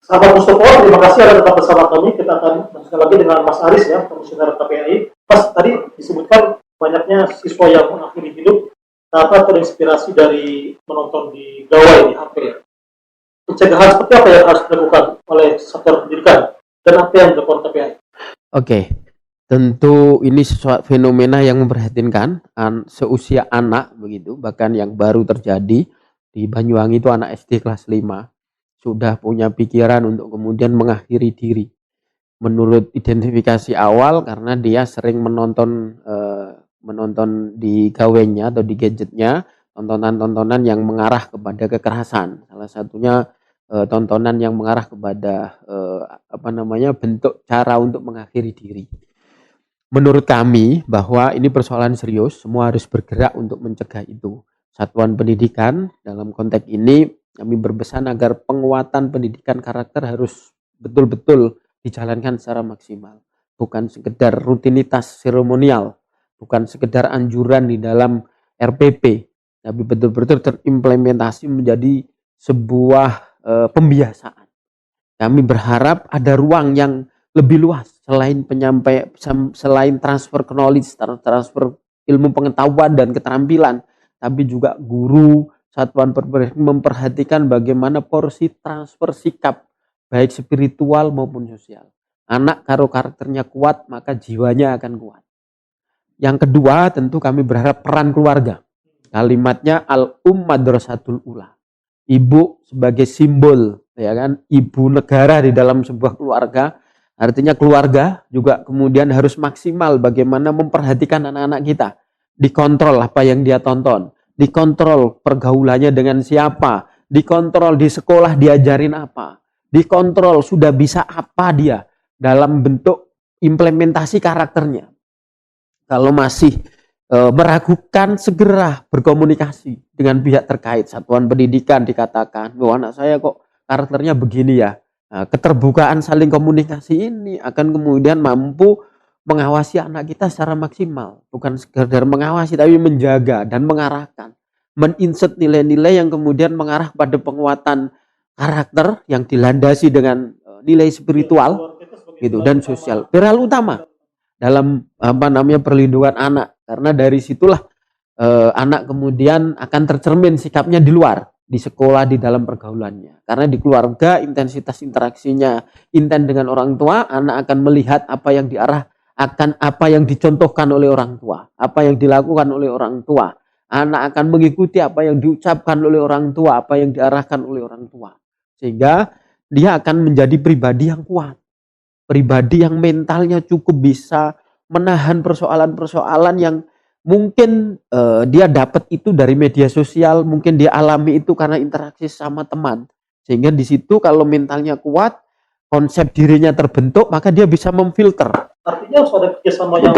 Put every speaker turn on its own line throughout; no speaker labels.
Sahabat Mustopo, terima kasih Anda tetap bersama kami. Kita akan lanjutkan lagi dengan Mas Aris ya, Komisioner KPAI. Mas, tadi disebutkan banyaknya siswa yang mengakhiri hidup karena terinspirasi dari menonton di gawai di HP ya. Pencegahan seperti apa yang harus dilakukan oleh sektor pendidikan dan apa yang dilakukan KPAI?
Oke, tentu ini sesuatu fenomena yang memprihatinkan seusia anak begitu, bahkan yang baru terjadi di Banyuwangi itu anak SD kelas 5 sudah punya pikiran untuk kemudian mengakhiri diri. Menurut identifikasi awal karena dia sering menonton di gawainya atau di gadgetnya tontonan-tontonan yang mengarah kepada kekerasan. Salah satunya tontonan yang mengarah kepada bentuk cara untuk mengakhiri diri. Menurut kami bahwa ini persoalan serius, semua harus bergerak untuk mencegah itu. Satuan pendidikan dalam konteks ini kami berpesan agar penguatan pendidikan karakter harus betul-betul dijalankan secara maksimal. Bukan sekedar rutinitas seremonial, bukan sekedar anjuran di dalam RPP, tapi betul-betul terimplementasi menjadi sebuah pembiasaan. Kami berharap ada ruang yang lebih luas selain transfer knowledge, transfer ilmu pengetahuan dan keterampilan, tapi juga guru satuan pendidikan memperhatikan bagaimana porsi transfer sikap baik spiritual maupun sosial. Anak kalau karakternya kuat maka jiwanya akan kuat. Yang kedua tentu kami berharap peran keluarga. Kalimatnya madrasatul ula. Ibu sebagai simbol, ya kan, ibu negara di dalam sebuah keluarga. Artinya keluarga juga kemudian harus maksimal bagaimana memperhatikan anak-anak kita. Dikontrol apa yang dia tonton, dikontrol pergaulannya dengan siapa, dikontrol di sekolah diajarin apa, dikontrol sudah bisa apa dia dalam bentuk implementasi karakternya. Kalau masih meragukan, segera berkomunikasi dengan pihak terkait. Satuan pendidikan dikatakan, bahwa anak saya kok karakternya begini ya. Nah, keterbukaan saling komunikasi ini akan kemudian mampu mengawasi anak kita secara maksimal. Bukan sekedar mengawasi, tapi menjaga dan mengarahkan. Meninsert nilai-nilai yang kemudian mengarah pada penguatan karakter yang dilandasi dengan nilai spiritual gitu, dan sosial. Hal utama dalam perlindungan anak, karena dari situlah anak kemudian akan tercermin sikapnya di luar, di sekolah, di dalam pergaulannya. Karena di keluarga intensitas interaksinya intens dengan orang tua, anak akan melihat apa yang akan apa yang dicontohkan oleh orang tua, apa yang dilakukan oleh orang tua. Anak akan mengikuti apa yang diucapkan oleh orang tua, apa yang diarahkan oleh orang tua. Sehingga dia akan menjadi pribadi yang kuat. Pribadi yang mentalnya cukup bisa menahan persoalan-persoalan yang mungkin dia dapat itu dari media sosial, mungkin dia alami itu karena interaksi sama teman. Sehingga di situ kalau mentalnya kuat, konsep dirinya terbentuk, maka dia bisa memfilter.
Artinya harus ada kerjasama yang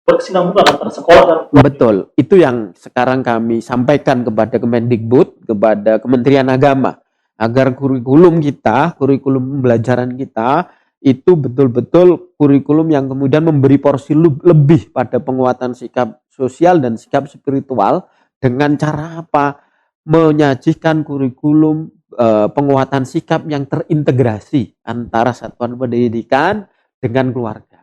berkesinambungan antara sekolah dan keluarga.
Betul, itu yang sekarang kami sampaikan kepada Kemendikbud, kepada Kementerian Agama, agar kurikulum kita, kurikulum pembelajaran kita itu betul-betul kurikulum yang kemudian memberi porsi lebih pada penguatan sikap sosial dan sikap spiritual. Dengan cara apa? Menyajikan kurikulum penguatan sikap yang terintegrasi antara satuan pendidikan dengan keluarga.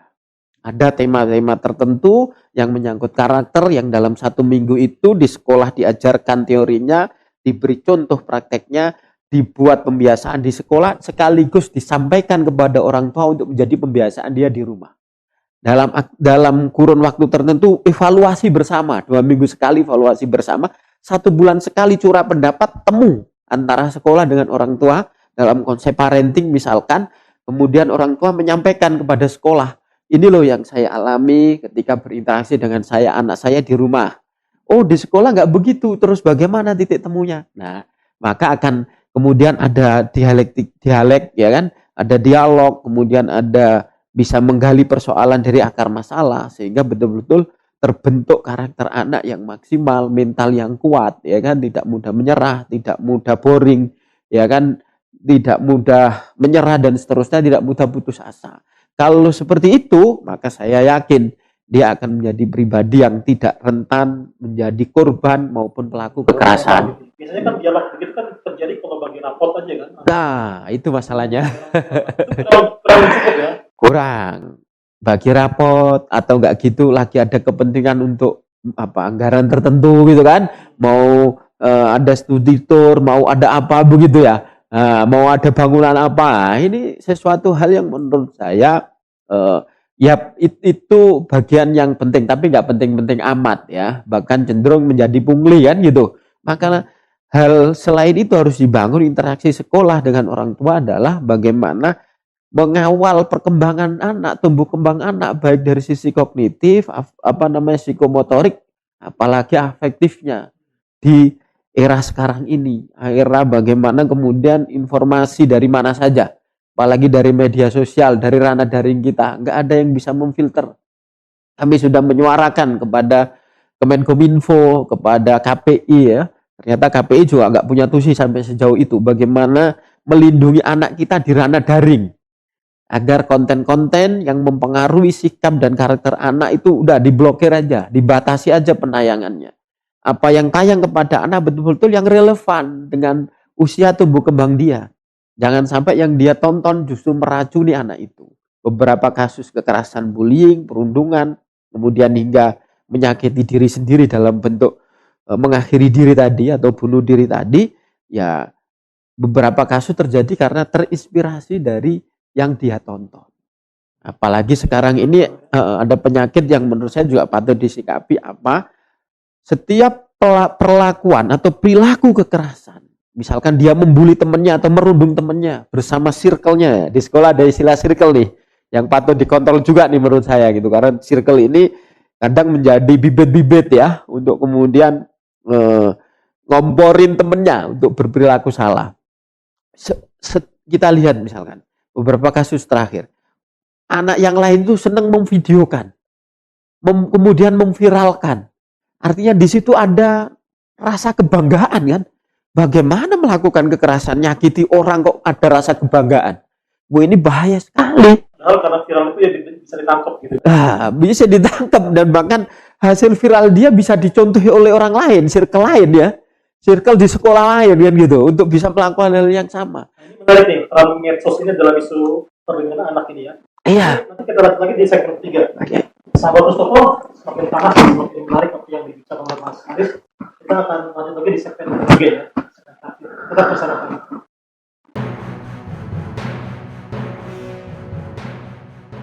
Ada tema-tema tertentu yang menyangkut karakter yang dalam 1 minggu itu di sekolah diajarkan teorinya, diberi contoh prakteknya, dibuat pembiasaan di sekolah, sekaligus disampaikan kepada orang tua untuk menjadi pembiasaan dia di rumah. Dalam kurun waktu tertentu evaluasi bersama, 2 minggu sekali evaluasi bersama, 1 bulan sekali curah pendapat temu antara sekolah dengan orang tua dalam konsep parenting misalkan, kemudian orang tua menyampaikan kepada sekolah, ini loh yang saya alami ketika berinteraksi dengan anak saya di rumah. Oh, di sekolah nggak begitu, terus bagaimana titik temunya? Nah, maka akan kemudian ada dialek ya kan, ada dialog, kemudian ada bisa menggali persoalan dari akar masalah sehingga betul-betul terbentuk karakter anak yang maksimal, mental yang kuat ya kan, tidak mudah menyerah, tidak mudah boring ya kan, tidak mudah menyerah dan seterusnya, tidak mudah putus asa. Kalau seperti itu, maka saya yakin dia akan menjadi pribadi yang tidak rentan menjadi korban maupun pelaku kekerasan.
Biasanya kan dialog begitu kan terjadi kalau bagi rapot aja kan.
Nah, itu masalahnya.
Itu kurang cukup ya.
Kurang. Bagi rapot atau enggak gitu lagi ada kepentingan untuk anggaran tertentu gitu kan. Mau ada studi tour, mau ada apa begitu ya. Mau ada bangunan apa. Ini sesuatu hal yang menurut saya ya itu bagian yang penting, tapi nggak penting-penting amat ya. Bahkan cenderung menjadi pungli kan gitu. Maka hal selain itu harus dibangun interaksi sekolah dengan orang tua adalah bagaimana mengawal perkembangan anak, tumbuh kembang anak baik dari sisi kognitif, psikomotorik, apalagi afektifnya di era sekarang ini. Era bagaimana kemudian informasi dari mana saja, apalagi dari media sosial, dari ranah daring kita, nggak ada yang bisa memfilter. Kami sudah menyuarakan kepada Kemenkominfo, kepada KPI ya. Ternyata KPI juga nggak punya tusi sampai sejauh itu. Bagaimana melindungi anak kita di ranah daring. Agar konten-konten yang mempengaruhi sikap dan karakter anak itu udah diblokir aja, dibatasi aja penayangannya. Apa yang tayang kepada anak betul-betul yang relevan dengan usia tumbuh kembang dia. Jangan sampai yang dia tonton justru meracuni anak itu. Beberapa kasus kekerasan bullying, perundungan, kemudian hingga menyakiti diri sendiri dalam bentuk mengakhiri diri tadi atau bunuh diri tadi, ya beberapa kasus terjadi karena terinspirasi dari yang dia tonton. Apalagi sekarang ini ada penyakit yang menurut saya juga patut disikapi setiap perlakuan atau perilaku kekerasan. Misalkan dia membuli temannya atau merundung temannya bersama circle-nya. Di sekolah ada istilah circle nih yang patut dikontrol juga nih menurut saya gitu. Karena circle ini kadang menjadi bibit-bibit ya untuk kemudian ngomporin temannya untuk berperilaku salah. Kita lihat misalkan beberapa kasus terakhir, anak yang lain tuh senang memvideokan, kemudian memviralkan. Artinya di situ ada rasa kebanggaan kan. Bagaimana melakukan kekerasan, nyakiti orang kok ada rasa kebanggaan. Wah, ini bahaya sekali.
Padahal karena viral itu ya bisa ditangkap gitu.
Bisa ditangkap dan bahkan hasil viral dia bisa dicontohi oleh orang lain, circle lain ya. Circle di sekolah lain kan gitu untuk bisa melakukan hal yang sama.
Menarik nih, peran medsos ini dalam isu perlindungan anak ini ya.
Iya.
Nanti kita lanjut lagi di segmen 3.
Oke.
Sahabat Mustopo, semakin panas, semakin menarik apa yang dibicarakan oleh Mas Haris. Kita akan lanjut lagi di segmen 3 ya. Tetap bersama kami.